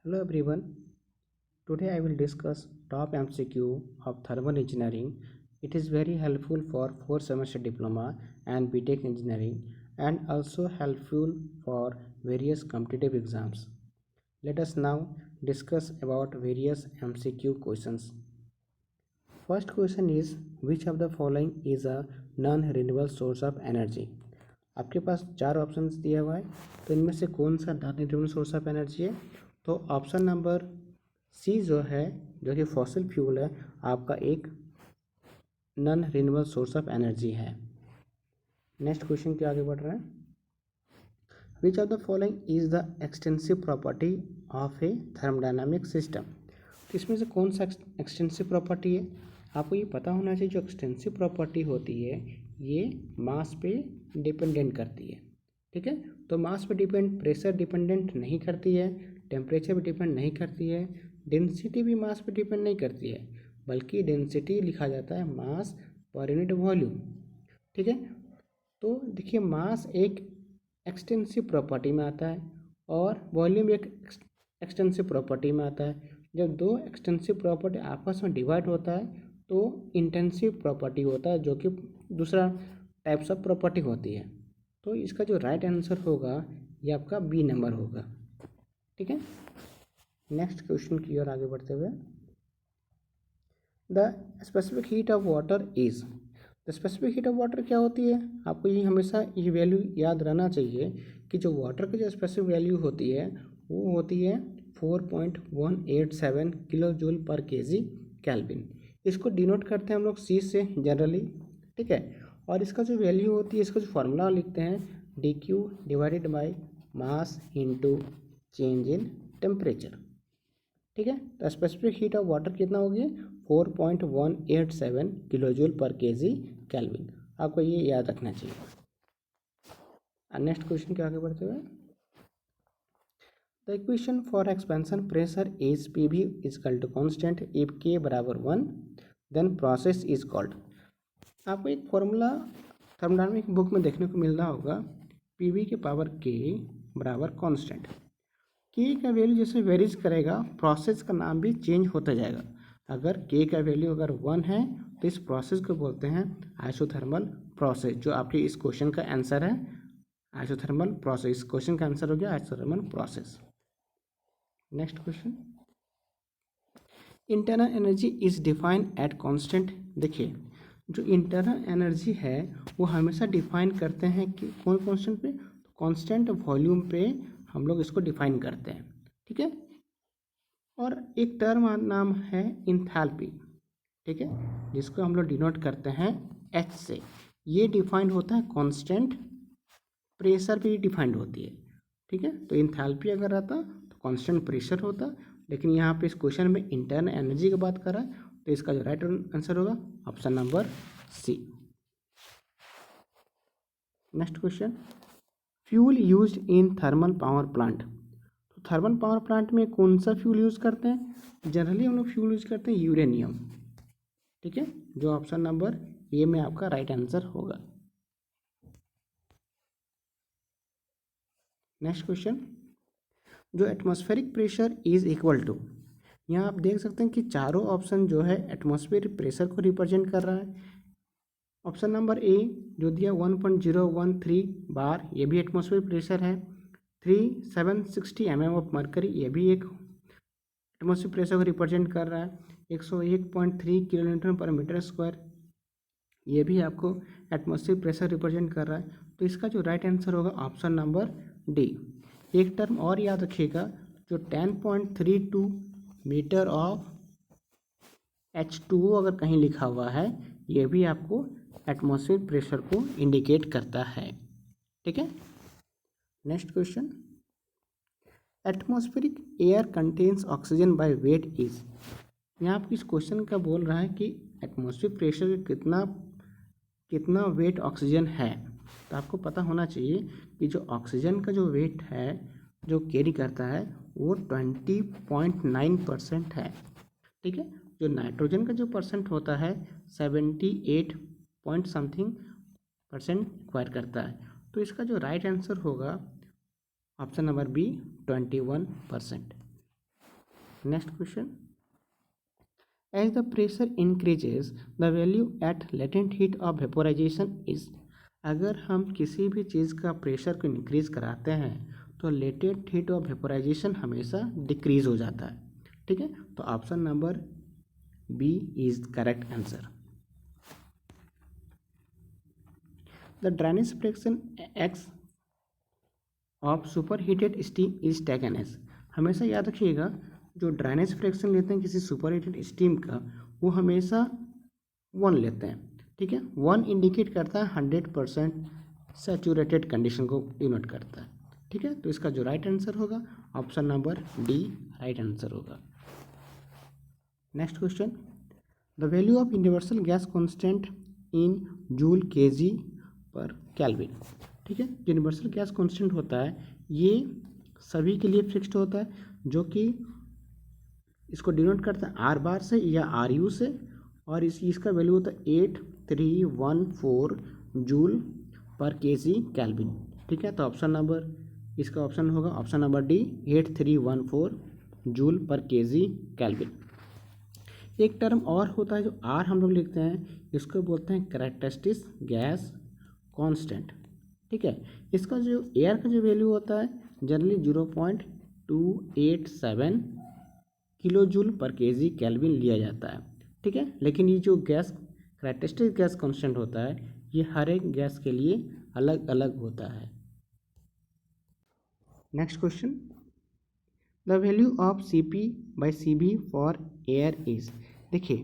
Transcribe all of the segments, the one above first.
Hello everyone. Today I will discuss top MCQ of thermal engineering. It is very helpful for 4 semester diploma and BTech engineering and also helpful for various competitive exams. Let us now discuss about various MCQ questions. First question is which of the following is a non-renewable source of energy? आपके पास 4 options दिया हुआ है, तो इनमें से कौन सा non renewable source of energy है? तो ऑप्शन नंबर सी जो है, जो कि फॉसिल फ्यूल है, आपका एक non renewable source of energy है। नेक्स्ट क्वेश्चन के आगे बढ़ रहे हैं। विच of the following is the extensive property of A thermodynamic system? तो इसमें से कौन सा एक्सटेंसिव प्रॉपर्टी है? आपको ये पता होना चाहिए, जो एक्सटेंसिव प्रॉपर्टी होती है ये मास पे डिपेंडेंट करती है। ठीक है, तो मास पे डिपेंड, प्रेशर डिपेंडेंट नहीं करती है, टेम्परेचर पे डिपेंड नहीं करती है, डेंसिटी भी मास पे डिपेंड नहीं करती है, बल्कि डेंसिटी लिखा जाता है मास पर यूनिट वॉल्यूम। ठीक है, तो देखिए मास एक एक्सटेंसिव प्रॉपर्टी में आता है और वॉल्यूम एक एक्सटेंसिव प्रॉपर्टी में आता है। जब दो एक्सटेंसिव प्रॉपर्टी आपस में डिवाइड होता है तो इंटेंसिव प्रॉपर्टी होता है, जो कि दूसरा टाइप्स ऑफ प्रॉपर्टी होती है। तो इसका जो राइट आंसर होगा ये आपका बी नंबर होगा। ठीक है, नेक्स्ट क्वेश्चन की ओर आगे बढ़ते हुए, the specific heat of water is. The specific heat of water क्या होती है? आपको ये हमेशा ये वैल्यू याद रहना चाहिए कि जो वाटर की जो स्पेसिफिक वैल्यू होती है वो होती है 4.187 किलो जूल पर केजी केल्विन। इसको डिनोट करते हैं हम लोग सी से जनरली। ठीक है, और इसका जो वैल्यू होती है, इसका जो फॉर्मूला लिखते हैं D Q divided by mass into change in temperature. ठीक है, तो स्पेसिफिक हीट ऑफ वाटर कितना होगी? 4.187 किलो जूल पर केजी केल्विन। आपको ये याद रखना चाहिए। नेक्स्ट क्वेश्चन के आगे बढ़ते हुए, the equation for expansion pressure is P V equal to constant if के बराबर 1 देन प्रोसेस इज कॉल्ड। आपको एक फॉर्मूला थर्मोडायनामिक बुक में देखने को मिल रहा होगा, पी वी के पावर के बराबर कॉन्स्टेंट। के का वैल्यू जैसे वेरीज करेगा प्रोसेस का नाम भी चेंज होता जाएगा। अगर के का वैल्यू अगर 1 है तो इस प्रोसेस को बोलते हैं आइसोथर्मल प्रोसेस, जो आपके इस क्वेश्चन का आंसर है आइसोथर्मल प्रोसेस। इस क्वेश्चन का आंसर हो गया isothermal process. Next question, internal energy is defined at constant. देखिए जो इंटरनल एनर्जी है वो हमेशा डिफाइन करते हैं कि कौन कांस्टेंट पे? कांस्टेंट वॉल्यूम पे हम लोग इसको डिफाइन करते हैं। ठीक है, और एक टर्म नाम है इंथैल्पी। ठीक है, जिसको हम लोग डिनोट करते हैं एच से। ये डिफाइंड होता है कांस्टेंट प्रेशर पे डिफाइंड होती है। ठीक है, तो इंथैल्पी अगर रहता तो कांस्टेंट प्रेशर होता, लेकिन यहाँ पे इस क्वेश्चन में इंटरनल एनर्जी की बात कर रहा है, तो इसका जो राइट आंसर होगा option number C. Next question, fuel used in thermal power plant. तो थर्मल पावर प्लांट में कौन सा फ्यूल यूज़ करते हैं? जनरली हम लोग फ्यूल यूज़ करते हैं यूरेनियम। ठीक है, जो ऑप्शन नंबर ए में आपका राइट आंसर होगा। नेक्स्ट क्वेश्चन, जो atmospheric pressure is equal to. यहाँ आप देख सकते हैं कि चारों ऑप्शन जो है एटमॉस्फेरिक प्रेशर को रिप्रेजेंट कर रहा है। ऑप्शन नंबर ए जो दिया 1.013 बार, ये भी एटमॉस्फेरिक प्रेशर है। 3760 mm ऑफ मरकरी, ये भी एक एटमॉस्फेरिक प्रेशर को रिप्रेजेंट कर रहा है। 101.3 किलोमीटर पर मीटर स्क्वायर, ये भी आपको एटमॉस्फेरिक प्रेशर रिप्रेजेंट कर रहा है। तो इसका जो राइट आंसर होगा ऑप्शन नंबर डी। एक टर्म और याद रखिएगा, जो 10.32 मीटर ऑफ H2O अगर कहीं लिखा हुआ है, ये भी आपको एटमॉस्फेरिक प्रेशर को इंडिकेट करता है। ठीक है, next question, atmospheric air contains oxygen by weight is. यहाँ आपको इस क्वेश्चन का बोल रहा है कि एटमॉस्फेरिक प्रेशर का कितना वेट ऑक्सीजन है। तो आपको पता होना चाहिए कि जो ऑक्सीजन का जो वेट है जो कैरी करता है वो 20.9% है। ठीक है, जो नाइट्रोजन का जो परसेंट होता है 78 पॉइंट समथिंग परसेंट एक्वायर करता है। तो इसका जो राइट आंसर होगा option number B 21%। Next question, as the pressure increases the value at latent heat of vaporization is। अगर हम किसी भी चीज़ का प्रेशर को इंक्रीज कराते हैं तो लेटेंट हीट ऑफ वेपोराइजेशन हमेशा डिक्रीज हो जाता है। ठीक है, तो option number B is correct answer. The dryness fraction X of super heated steam is taken as. हमेशा याद रखिएगा, जो ड्राइनेज फ्रैक्शन लेते हैं किसी सुपर हीटेड स्टीम का, वो हमेशा 1 लेते हैं। ठीक है, 1 इंडिकेट करता है 100% सैचुरेटेड कंडीशन को डिनोट करता है। ठीक है, तो इसका जो राइट आंसर होगा option number D right answer होगा। Next question, the value of universal gas constant in joule KG per kelvin. ठीक है, यूनिवर्सल गैस कांस्टेंट होता है ये सभी के लिए फिक्स्ड होता है, जो कि इसको डिनोट करता है आर बार से या आर यू से, और इसका वैल्यू होता है 8314 जूल पर केजी केल्विन। ठीक है, तो ऑप्शन नंबर इसका ऑप्शन होगा ऑप्शन नंबर डी 8314 जूल पर केजी केल्विन। एक टर्म और होता है जो आर हम लोग लिखते हैं, इसको बोलते हैं कैरेक्टरिस्टिक गैस कांस्टेंट। ठीक है, इसका जो एयर का जो वैल्यू होता है जनरली 0.287 किलो जूल पर केजी केल्विन लिया जाता है। ठीक है, लेकिन ये जो गैस कैरेक्टरिस्टिक गैस कांस्टेंट होता है ये हर एक गैस के लिए अलग अलग होता है। Next question, the value of CP/CV for air is. देखिए,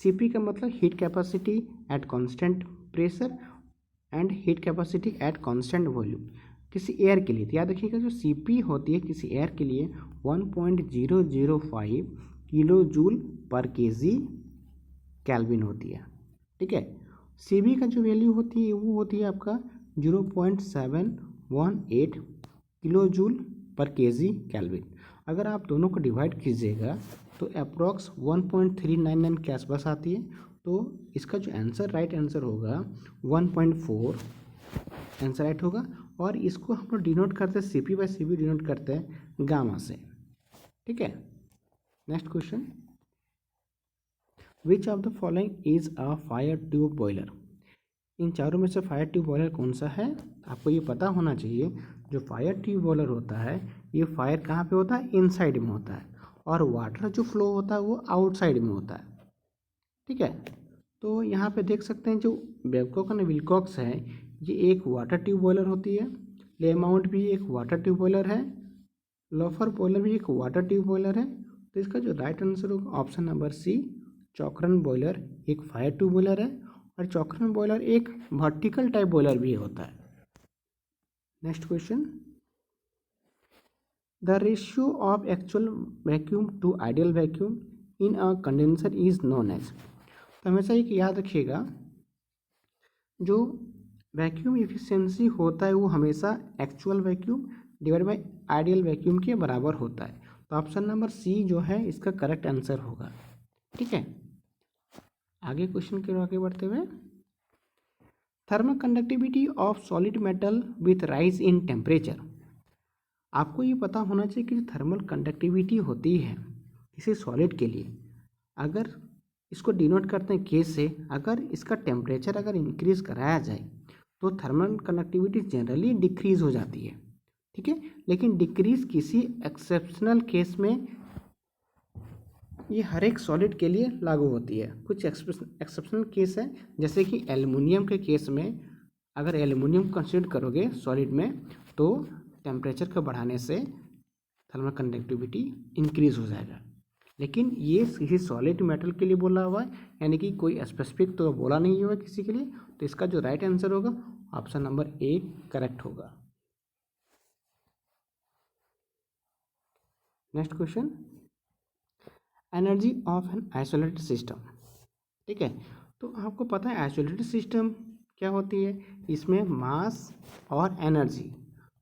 CP का मतलब heat capacity at constant pressure and heat capacity at constant volume किसी एयर के लिए। तो याद रखिएगा, जो CP होती है किसी एयर के लिए 1.005 किलो जूल पर केजी केल्विन होती है। ठीक है, CB का जो वैल्यू होती है वो होती है आपका 0.718 किलो जूल पर केजी केल्विन। अगर आप दोनों को डिवाइड कीजिएगा तो अप्रॉक्स 1.399 के आसपास आती है। तो इसका जो आंसर राइट आंसर होगा 1.4 आंसर राइट होगा। और इसको हम लोग डिनोट करते हैं CP/CV डिनोट करते हैं गामा से। ठीक है, next question, which of the following is a fire tube boiler. इन चारों में से फायर ट्यूब बॉयलर कौन सा है, आपको ये पता होना चाहिए। जो फायर ट्यूब बॉयलर होता है ये फायर कहाँ पे होता है, इनसाइड में होता है, और वाटर जो फ्लो होता है वो आउटसाइड में होता है। ठीक है, तो यहाँ पे देख सकते हैं जो बेबकॉक एंड विलकॉक्स है ये एक वाटर ट्यूब बॉयलर होती है, लेमाउंट भी एक वाटर ट्यूब बॉयलर है, लोफर बॉयलर भी एक वाटर ट्यूब बॉयलर है। तो इसका जो राइट आंसर होगा option number C Cochran boiler एक फायर ट्यूब बॉयलर है, और चॉकरन बॉयलर एक वर्टिकल टाइप बॉयलर भी होता है। Next question, the ratio of actual vacuum to ideal vacuum in a condenser is known as. तो हमेशा एक याद रखिएगा, जो वैक्यूम एफिशिएंसी होता है वो हमेशा actual vacuum divide by ideal vacuum के बराबर होता है। तो ऑप्शन नंबर सी जो है इसका करेक्ट आंसर होगा। ठीक है, आगे क्वेश्चन के आगे बढ़ते हुए, thermal conductivity of solid metal with rise in temperature. आपको ये पता होना चाहिए कि जो थर्मल कंडक्टिविटी होती है किसी सॉलिड के लिए, अगर इसको डिनोट करते हैं के से, अगर इसका टेम्परेचर अगर इंक्रीज कराया जाए तो थर्मल कंडक्टिविटी जनरली डिक्रीज हो जाती है। ठीक है, लेकिन डिक्रीज किसी एक्सेप्शनल केस में ये हर एक सॉलिड के लिए लागू होती है। कुछ एक्सेप्शनल केस है, जैसे कि एल्युमिनियम के केस में अगर एल्युमिनियम कंसीडर करोगे सॉलिड में तो टेम्परेचर को बढ़ाने से थर्मल कंडक्टिविटी इंक्रीज हो जाएगा। लेकिन ये किसी सॉलिड मेटल के लिए बोला हुआ है, यानी कि कोई स्पेसिफिक तो बोला नहीं हुआ किसी के लिए। तो इसका जो राइट आंसर होगा ऑप्शन नंबर ए करेक्ट होगा। Next question, energy of an isolated system. ठीक है, तो आपको पता है आइसोलेटेड सिस्टम क्या होती है, इसमें मास और एनर्जी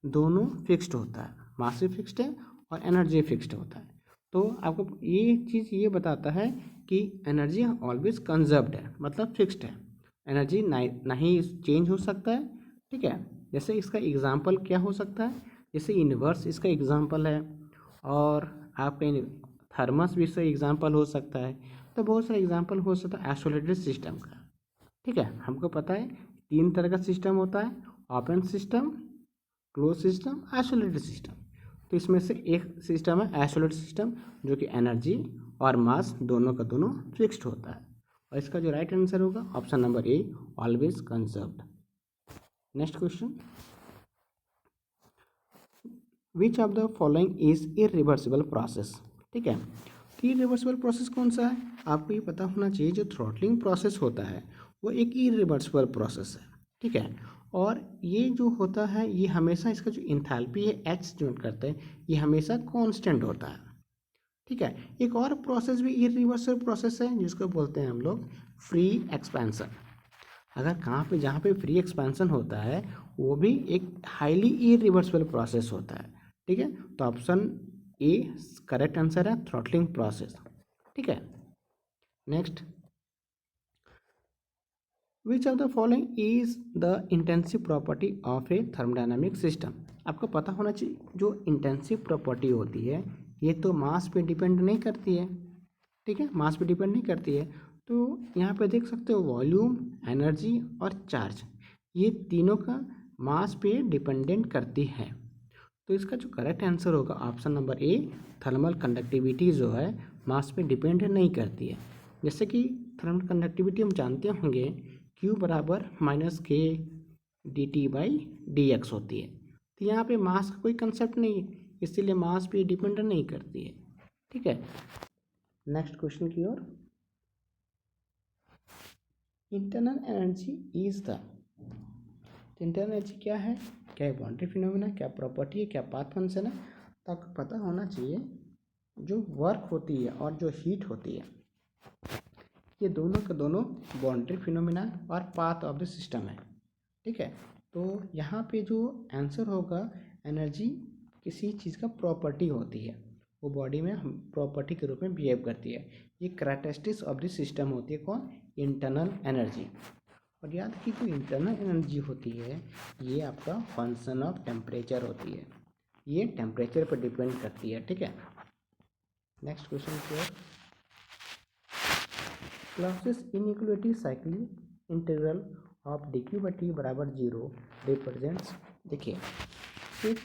दोनों फिक्स्ड होता है। मास भी फिक्स्ड है और एनर्जी फिक्स्ड होता है। तो आपको ये चीज़ ये बताता है कि एनर्जी ऑलवेज कंजर्व्ड है, मतलब फिक्स्ड है, एनर्जी ना ही चेंज हो सकता है। ठीक है, जैसे इसका एग्जांपल क्या हो सकता है, जैसे यूनिवर्स इसका एग्जांपल है, और आपका थर्मस भी सही एग्जाम्पल हो सकता है। तो बहुत सारे एग्जाम्पल हो सकता है आइसोलेटेड सिस्टम का। ठीक है, हमको पता है 3 तरह का सिस्टम होता है, open system, close system, isolated system. तो इसमें से एक सिस्टम है आइसोलेटेड सिस्टम, जो कि एनर्जी और मास दोनों का दोनों फिक्स्ड होता है। और इसका जो राइट आंसर होगा option number A, always conserved. Next question, which of the following is irreversible process. ठीक है, तो इरिवर्सिबल प्रोसेस कौन सा है, आपको ये पता होना चाहिए। जो थ्रॉटलिंग प्रोसेस होता है वो एक इरिवर्सिबल प्रोसेस है। ठीक है, और ये जो होता है ये हमेशा इसका जो इंथैल्पी है एच जो करते हैं ये हमेशा कांस्टेंट होता है। ठीक है, एक और प्रोसेस भी इरिवर्सिबल प्रोसेस है जिसको बोलते हैं हम लोग फ्री एक्सपेंशन। अगर कहाँ पे जहाँ पे फ्री एक्सपेंशन होता है वो भी एक हाईली इरिवर्सिबल प्रोसेस होता है। ठीक है, तो ऑप्शन ए करेक्ट आंसर है, थ्रॉटलिंग प्रोसेस। ठीक है, next, which of the following is the intensive property of A thermodynamic system. आपको पता होना चाहिए जो इंटेंसिव प्रॉपर्टी होती है ये तो मास पे डिपेंड नहीं करती है। ठीक है, मास पे डिपेंड नहीं करती है। तो यहाँ पे देख सकते हो वॉल्यूम, एनर्जी और चार्ज, ये तीनों का मास पे डिपेंडेंट करती है। तो इसका जो करेक्ट आंसर होगा option number A, thermal conductivity जो है मास पे डिपेंड नहीं करती है। जैसे कि थर्मल कंडक्टिविटी हम जानते होंगे Q बराबर माइनस के D T by D x होती है। तो यहाँ पे मास का कोई कंसेप्ट नहीं है, इसीलिए मास पे डिपेंड नहीं करती है। ठीक है, नेक्स्ट क्वेश्चन की ओर, internal energy is the, internal energy क्या है, क्या बाउंड्री फिनोमेना, क्या प्रॉपर्टी है, क्या पाथ फंक्शन है। तो आपको पता होना चाहिए जो वर्क होती है और जो हीट होती है ये दोनों के दोनों बाउंड्री फिनोमेना और पाथ ऑफ द सिस्टम है। ठीक है, तो यहाँ पे जो आंसर होगा एनर्जी किसी चीज़ का प्रॉपर्टी होती है, वो बॉडी में हम प्रॉपर्टी के रूप में बिहेव करती है। ये करैक्टरिस्टिक्स ऑफ द सिस्टम होती है, कौन, इंटरनल एनर्जी। और याद रखिए जो इंटरनल एनर्जी होती है ये आपका फंक्शन ऑफ टेम्परेचर होती है, ये टेम्परेचर पर डिपेंड करती है। ठीक है, नेक्स्ट क्वेश्चन की ओर, Clausius inequality cyclic integral of D Q by T बराबर 0 रिप्रेजेंट्स। देखिए एक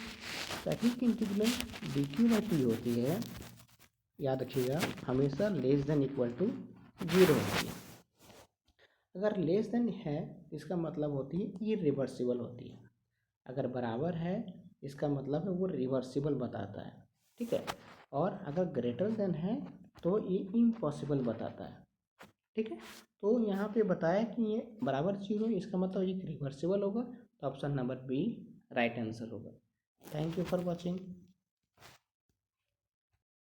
cyclic integral D Q by T होती है, याद रखिएगा हमेशा लेस देन इक्वल टू 0 होती है। अगर लेस देन है इसका मतलब होती है इरिवर्सिबल होती है, अगर बराबर है इसका मतलब है वो रिवर्सिबल बताता है। ठीक है, और अगर ग्रेटर देन है तो ये इम्पॉसिबल बताता है। ठीक है, तो यहाँ पे बताया कि ये बराबर 0 इसका मतलब ये रिवर्सिबल होगा, तो option number B right answer होगा। Thank you for watching.